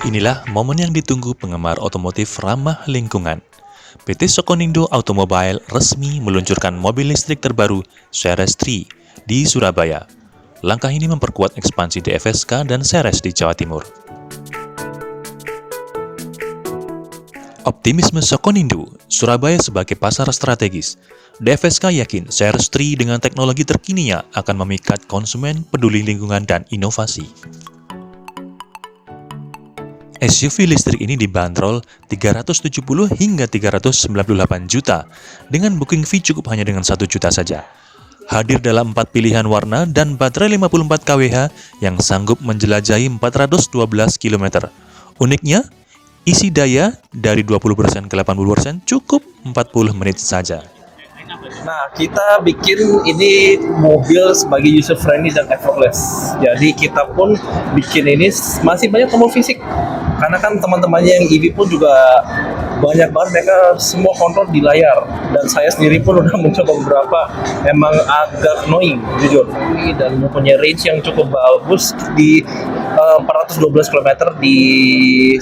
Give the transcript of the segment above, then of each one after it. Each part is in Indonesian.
Inilah momen yang ditunggu penggemar otomotif ramah lingkungan. PT Sokonindo Automobile resmi meluncurkan mobil listrik terbaru Ceres 3 di Surabaya. Langkah ini memperkuat ekspansi DFSK dan Ceres di Jawa Timur. Optimisme Sokonindo, Surabaya sebagai pasar strategis. DFSK yakin Ceres 3 dengan teknologi terkininya akan memikat konsumen peduli lingkungan dan inovasi. SUV listrik ini dibanderol 370 hingga 398 juta, dengan booking fee cukup hanya dengan 1 juta saja. Hadir dalam 4 pilihan warna dan baterai 54 kWh yang sanggup menjelajahi 412 km. Uniknya, isi daya dari 20% ke 80% cukup 40 menit saja. Nah, kita bikin ini mobil sebagai user friendly dan effortless. Jadi kita pun bikin ini masih banyak tombol fisik. Karena kan teman-temannya yang EV pun juga banyak banget, mereka semua kontrol di layar. Dan saya sendiri pun udah mencoba beberapa, emang agak annoying jujur. Dan mempunyai range yang cukup bagus di 412 km di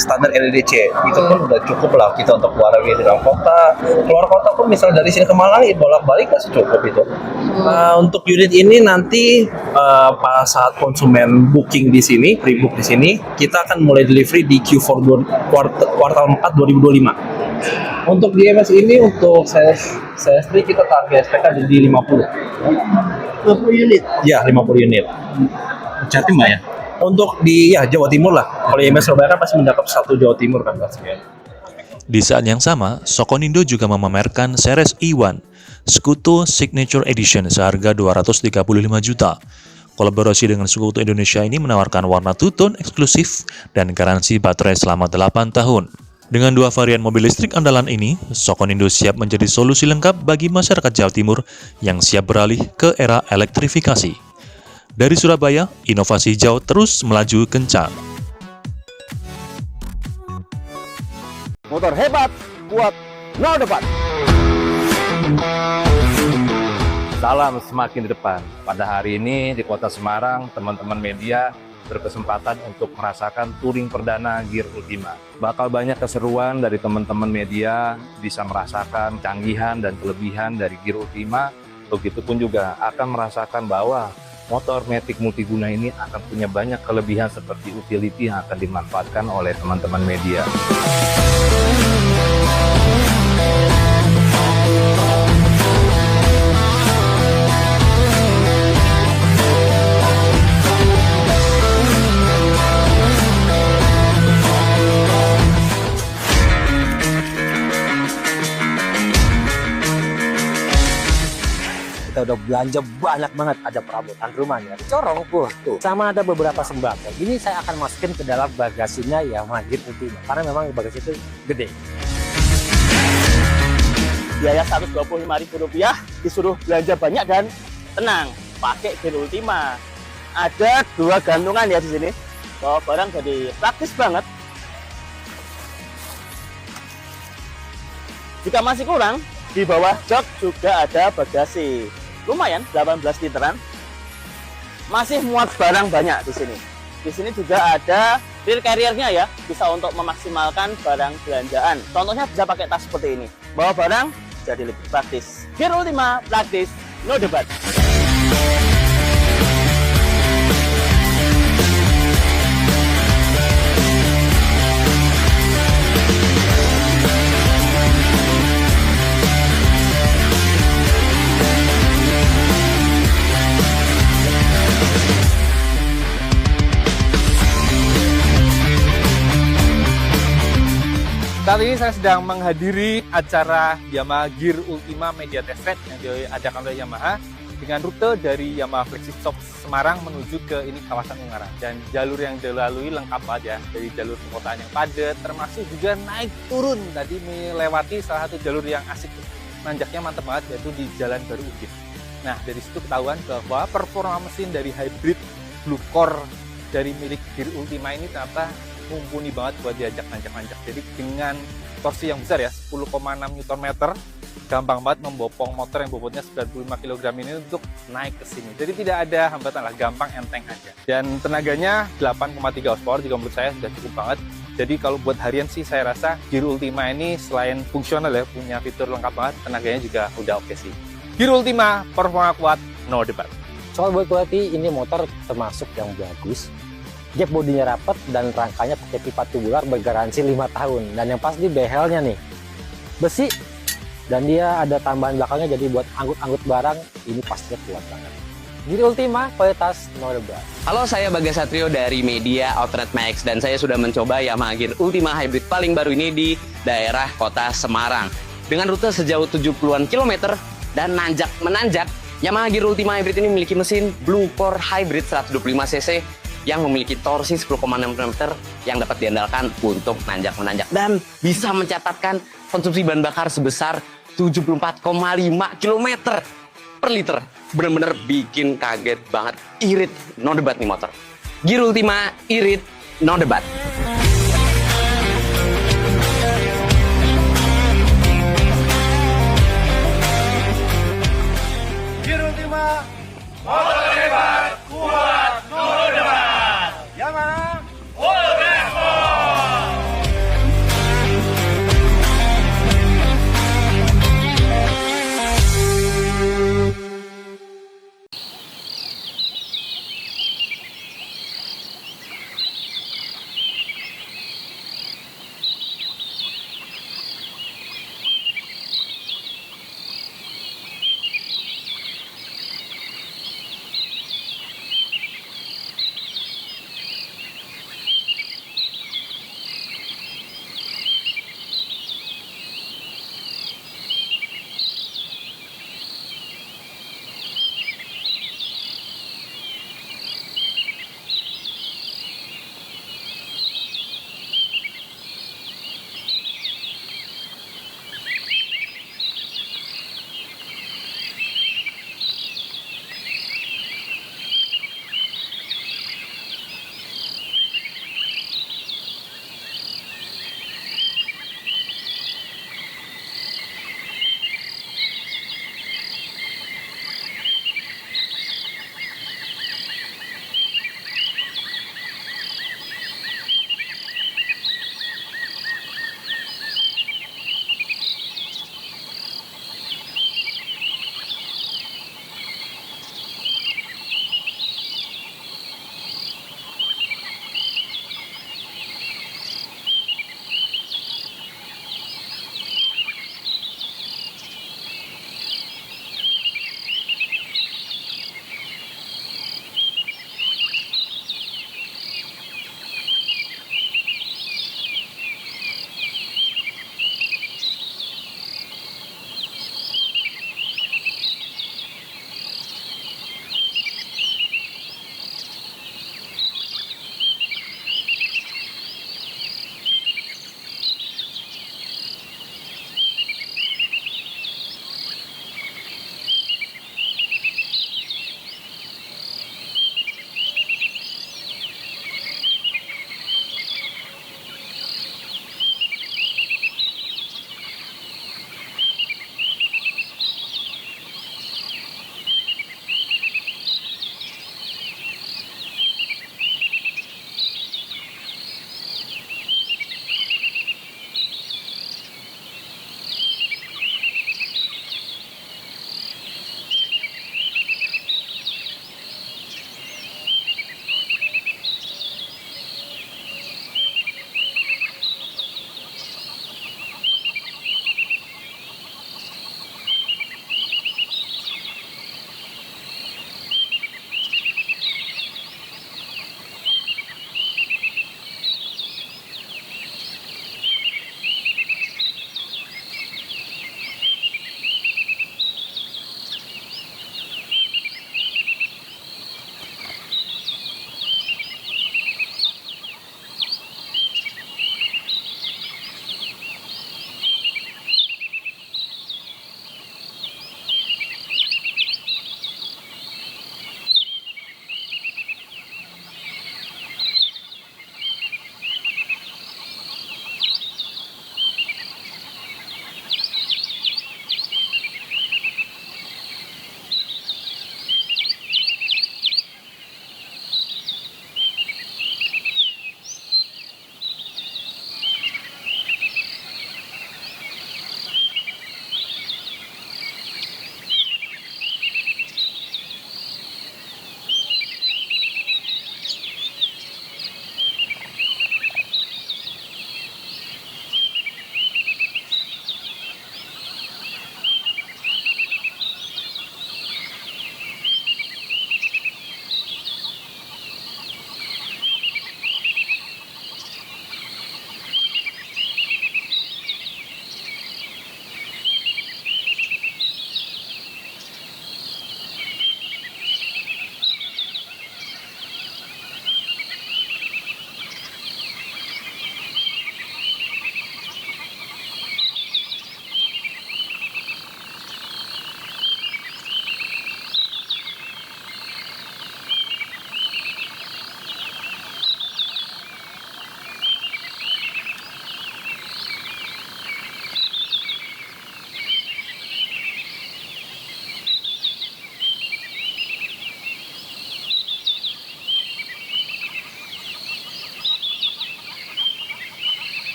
standar LEDC. Itu pun udah cukup lah kita untuk keluar di dalam kota. Keluar kota pun misalnya dari sini ke Malang, bolak-balik masih cukup itu. Untuk unit ini nanti pas saat konsumen booking di sini, pre-book di sini, kita akan mulai delivery di Q4 kuartal 4 2025. Untuk DMS ini, untuk saya sendiri kita target SPK di 50. 50 unit? Ya, 50 unit. Jatim Mbak ya? Untuk di Jawa Timur lah. Kalau IMS Surabaya kan pasti mencakup satu Jawa Timur kan pastinya. Di saat yang sama, Sokonindo juga memamerkan Ceres E1, Skuto Signature Edition seharga 235 juta. Kolaborasi dengan Skuto Indonesia ini menawarkan warna two-tone eksklusif dan garansi baterai selama 8 tahun. Dengan 2 varian mobil listrik andalan ini, Sokonindo siap menjadi solusi lengkap bagi masyarakat Jawa Timur yang siap beralih ke era elektrifikasi. Dari Surabaya, inovasi hijau terus melaju kencang. Motor hebat, kuat, no depan. Salam semakin di depan. Pada hari ini di Kota Semarang, teman-teman media berkesempatan untuk merasakan touring perdana Gear Ultima. Bakal banyak keseruan dari teman-teman media, bisa merasakan canggihan dan kelebihan dari Gear Ultima. Begitupun juga akan merasakan bahwa motor Matic multiguna ini akan punya banyak kelebihan seperti utility yang akan dimanfaatkan oleh teman-teman media. Kita udah belanja banyak banget, ada perabotan rumah ya, corong tuh, sama ada beberapa sembako. Ini saya akan masukin ke dalam bagasinya Yamaha Gear Ultima, karena memang bagasi itu gede. Biaya Rp125.000, disuruh belanja banyak dan tenang, pakai Gear Ultima. Ada 2 gantungan ya di sini, bawa barang jadi praktis banget. Jika masih kurang, di bawah jok juga ada bagasi. Lumayan, 18 literan. Masih muat barang banyak di sini. Di sini juga ada rear carrier-nya ya, bisa untuk memaksimalkan barang belanjaan. Contohnya bisa pakai tas seperti ini. Bawa barang jadi lebih praktis. Gear Ultima, praktis, no debat. Saat ini saya sedang menghadiri acara Yamaha Gear Ultima Media Test Track yang diadakan oleh Yamaha dengan rute dari Yamaha Flagship Shop Semarang menuju ke ini kawasan Ungaran. Dan jalur yang dilalui lengkap banget ya, dari jalur perkotaan yang padat, termasuk juga naik turun. Tadi melewati salah satu jalur yang asik, nanjaknya mantep banget, yaitu di Jalan Baru Ugin. Nah, dari situ ketahuan bahwa performa mesin dari hybrid Blue Core dari milik Gear Ultima ini ternyata mumpuni banget buat diajak nanjak-nanjak. Jadi dengan torsi yang besar ya, 10,6 Nm, gampang banget membopong motor yang bobotnya 95 kg ini untuk naik ke sini. Jadi tidak ada hambatan lah, gampang enteng aja. Dan tenaganya 8,3 horsepower juga menurut saya sudah cukup banget. Jadi kalau buat harian sih saya rasa Gear Ultima ini selain fungsional ya, punya fitur lengkap banget, tenaganya juga udah oke sih. Gear Ultima, performa kuat, no debat. Soal build quality, ini motor termasuk yang bagus. Gap bodinya rapat dan rangkanya pakai pipa tubular bergaransi 5 tahun. Dan yang pasti behelnya nih besi, dan dia ada tambahan belakangnya, jadi buat angkut-angkut barang ini pastinya kuat banget. Gear Ultima, kualitas no debat. Halo, saya Bagas Satrio dari Media Outlet Max dan saya sudah mencoba Yamaha Gear Ultima Hybrid paling baru ini di daerah kota Semarang. Dengan rute sejauh 70-an kilometer dan nanjak-menanjak, Yamaha Gear Ultima Hybrid ini memiliki mesin Blue Core Hybrid 125cc yang memiliki torsi 10,6 Nm yang dapat diandalkan untuk nanjak-menanjak dan bisa mencatatkan konsumsi bahan bakar sebesar 74,5 km per liter. Bener-bener bikin kaget banget. Irit, no debat nih motor. Gear Ultima, irit, no debat. Gear Ultima, motor hebat, kuat, no debat. Yamaha, all respon.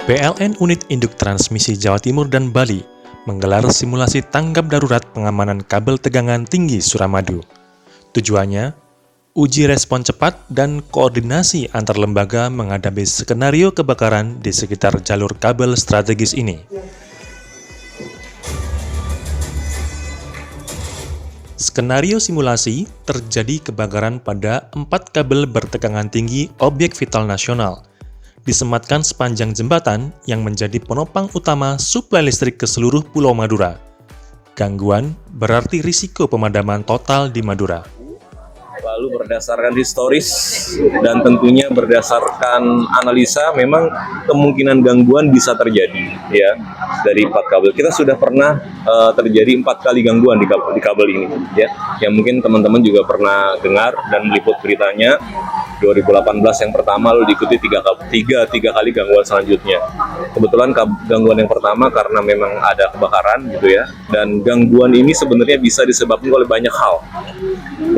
PLN Unit Induk Transmisi Jawa Timur dan Bali menggelar simulasi tanggap darurat pengamanan kabel tegangan tinggi Suramadu. Tujuannya, uji respon cepat dan koordinasi antar lembaga menghadapi skenario kebakaran di sekitar jalur kabel strategis ini. Skenario simulasi terjadi kebakaran pada 4 kabel bertegangan tinggi objek vital nasional, disematkan sepanjang jembatan yang menjadi penopang utama suplai listrik ke seluruh Pulau Madura. Gangguan berarti risiko pemadaman total di Madura. Lalu berdasarkan historis dan tentunya berdasarkan analisa, memang kemungkinan gangguan bisa terjadi ya dari 4 kabel. Kita sudah pernah terjadi 4 kali gangguan di kabel ini ya. Yang mungkin teman-teman juga pernah dengar dan meliput beritanya. 2018 yang pertama lalu diikuti tiga kali gangguan selanjutnya. Kebetulan gangguan yang pertama karena memang ada kebakaran gitu ya. Dan gangguan ini sebenarnya bisa disebabkan oleh banyak hal,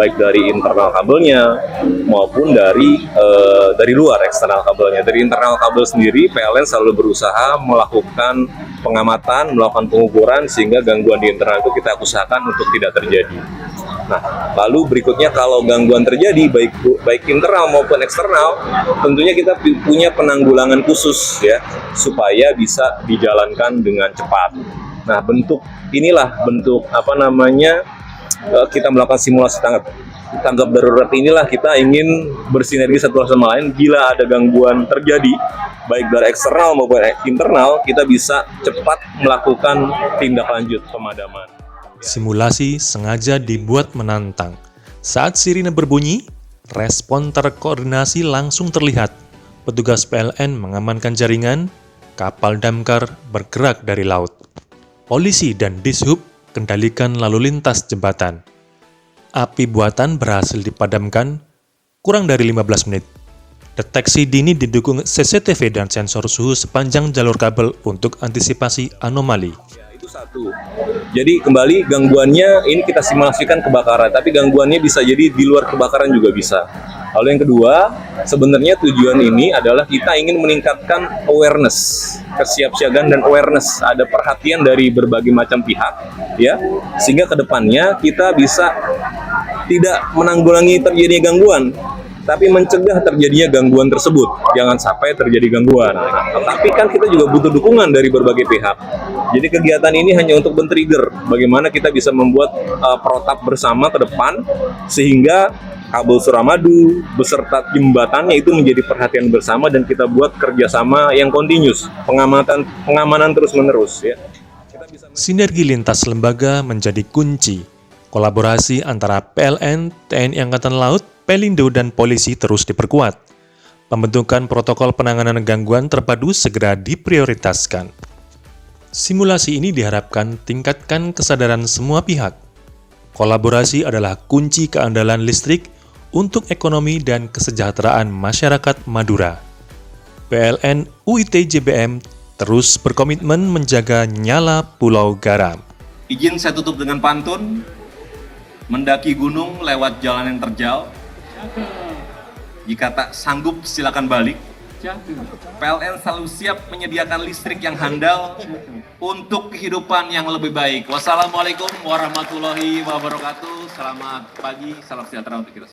baik dari internal kabelnya maupun dari luar eksternal kabelnya. Dari internal kabel sendiri, PLN selalu berusaha melakukan pengamatan, melakukan pengukuran sehingga gangguan di internal itu kita usahakan untuk tidak terjadi. Nah, lalu berikutnya kalau gangguan terjadi baik internal maupun eksternal, tentunya kita punya penanggulangan khusus ya supaya bisa dijalankan dengan cepat. Nah, bentuk kita melakukan simulasi tanggap darurat inilah kita ingin bersinergi satu sama lain. Bila ada gangguan terjadi baik dari eksternal maupun internal, kita bisa cepat melakukan tindak lanjut pemadaman. Simulasi sengaja dibuat menantang. Saat sirine berbunyi, respon terkoordinasi langsung terlihat. Petugas PLN mengamankan jaringan, kapal damkar bergerak dari laut. Polisi dan Dishub kendalikan lalu lintas jembatan. Api buatan berhasil dipadamkan kurang dari 15 menit. Deteksi dini didukung CCTV dan sensor suhu sepanjang jalur kabel untuk antisipasi anomali. Itu satu. Jadi kembali gangguannya ini kita simulasikan kebakaran, tapi gangguannya bisa jadi di luar kebakaran juga bisa. Lalu yang kedua, sebenarnya tujuan ini adalah kita ingin meningkatkan awareness, kesiapsiagaan dan awareness, ada perhatian dari berbagai macam pihak, ya, sehingga kedepannya kita bisa tidak menanggulangi terjadinya gangguan, tapi mencegah terjadinya gangguan tersebut. Jangan sampai terjadi gangguan. Tapi kan kita juga butuh dukungan dari berbagai pihak. Jadi kegiatan ini hanya untuk men-trigger bagaimana kita bisa membuat protap bersama ke depan, sehingga kabel Suramadu beserta jembatannya itu menjadi perhatian bersama dan kita buat kerjasama yang continuous, pengamanan terus-menerus. Ya. Sinergi lintas lembaga menjadi kunci. Kolaborasi antara PLN, TNI Angkatan Laut, Pelindo, dan polisi terus diperkuat. Pembentukan protokol penanganan gangguan terpadu segera diprioritaskan. Simulasi ini diharapkan tingkatkan kesadaran semua pihak. Kolaborasi adalah kunci keandalan listrik untuk ekonomi dan kesejahteraan masyarakat Madura. PLN UIT JBM terus berkomitmen menjaga nyala Pulau Garam. Izin saya tutup dengan pantun. Mendaki gunung lewat jalan yang terjal. Jika tak sanggup silakan balik. PLN selalu siap menyediakan listrik yang handal untuk kehidupan yang lebih baik. Wassalamualaikum warahmatullahi wabarakatuh. Selamat pagi, salam sejahtera untuk kita.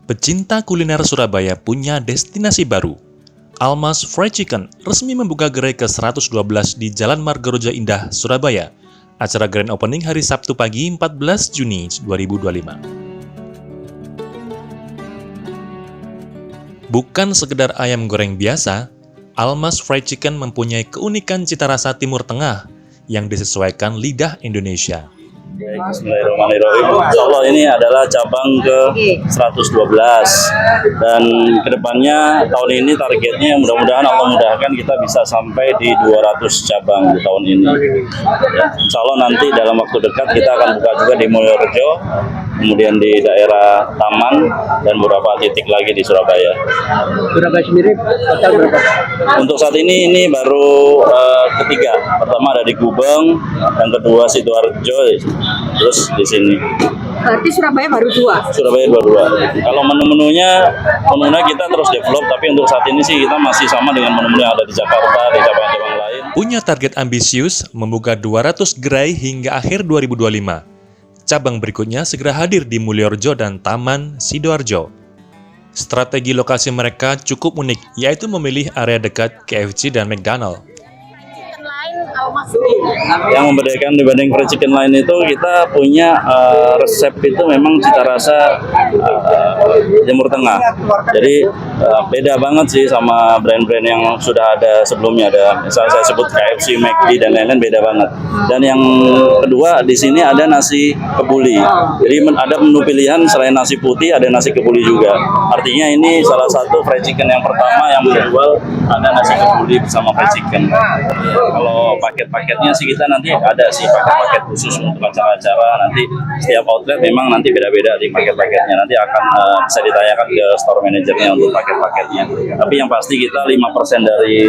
Pecinta kuliner Surabaya punya destinasi baru. Almas Fried Chicken resmi membuka gerai ke-112 di Jalan Margaroja Indah, Surabaya. Acara grand opening hari Sabtu pagi 14 Juni 2025. Bukan sekedar ayam goreng biasa, Almas Fried Chicken mempunyai keunikan cita rasa Timur Tengah yang disesuaikan lidah Indonesia. Bismillahirrahmanirrahim. Insya Allah ini adalah cabang ke 112 dan kedepannya tahun ini targetnya mudah-mudahan Allah mudahkan kita bisa sampai di 200 cabang di tahun ini. Ya, insya Allah nanti dalam waktu dekat kita akan buka juga di Mulyorejo, kemudian di daerah Taman dan beberapa titik lagi di Surabaya. Surabaya sendiri total berapa? Untuk saat ini baru ketiga. Pertama ada di Gubeng, yang kedua Sidoarjo, terus di sini. Berarti Surabaya baru 2? Surabaya 22. Kalau menu-menunya kita terus develop, tapi untuk saat ini sih kita masih sama dengan menu-menu yang ada di Jakarta, di cabang-cabang lain. Punya target ambisius membuka 200 gerai hingga akhir 2025. Cabang berikutnya segera hadir di Mulyorejo dan Taman Sidoarjo. Strategi lokasi mereka cukup unik, yaitu memilih area dekat KFC dan McDonald. Yang membedakan dibanding fried chicken lain itu kita punya resep itu memang cita rasa Timur Tengah. Jadi beda banget sih sama brand-brand yang sudah ada sebelumnya. Ada misalnya saya sebut KFC, McD dan lain-lain, beda banget. Dan yang kedua di sini ada nasi kebuli. Jadi ada menu pilihan selain nasi putih ada nasi kebuli juga. Artinya ini salah satu fried chicken yang pertama yang menjual ada nasi kebuli bersama fried chicken. Kalau paket-paketnya sih kita nanti ada sih paket-paket khusus untuk acara-acara. Nanti setiap outlet memang nanti beda-beda di paket-paketnya. Nanti akan bisa ditanyakan ke store manajernya untuk paket-paketnya. Tapi yang pasti kita 5% dari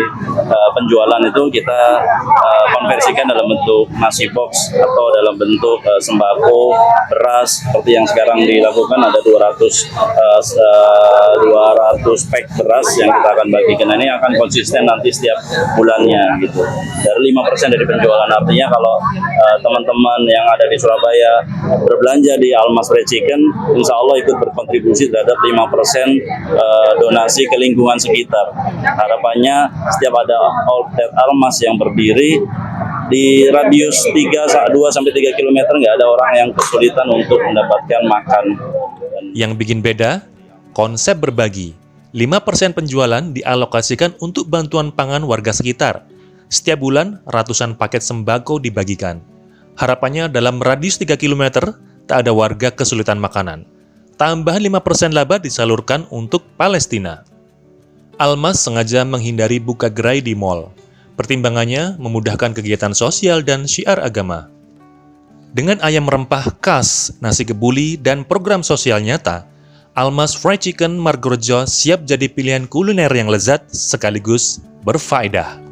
penjualan itu kita konversikan dalam bentuk nasi box atau dalam bentuk sembako, beras seperti yang sekarang dilakukan ada 200 pack beras yang kita akan bagikan. Nah, ini akan konsisten nanti setiap bulannya gitu. Dari 5% dari penjualan, artinya kalau teman-teman yang ada di Surabaya berbelanja di Almas Fried Chicken, insya Allah ikut berkontribusi terhadap 5% donasi ke lingkungan sekitar. Harapannya setiap ada outlet Almas yang berdiri di radius 2-3 km nggak ada orang yang kesulitan untuk mendapatkan makan. Yang bikin beda, konsep berbagi. 5% penjualan dialokasikan untuk bantuan pangan warga sekitar. Setiap bulan, ratusan paket sembako dibagikan. Harapannya dalam radius 3 km, tak ada warga kesulitan makanan. Tambahan 5% laba disalurkan untuk Palestina. Almas sengaja menghindari buka gerai di mal. Pertimbangannya memudahkan kegiatan sosial dan syiar agama. Dengan ayam rempah khas, nasi kebuli, dan program sosial nyata, Almas Fried Chicken Margarojo siap jadi pilihan kuliner yang lezat sekaligus berfaedah.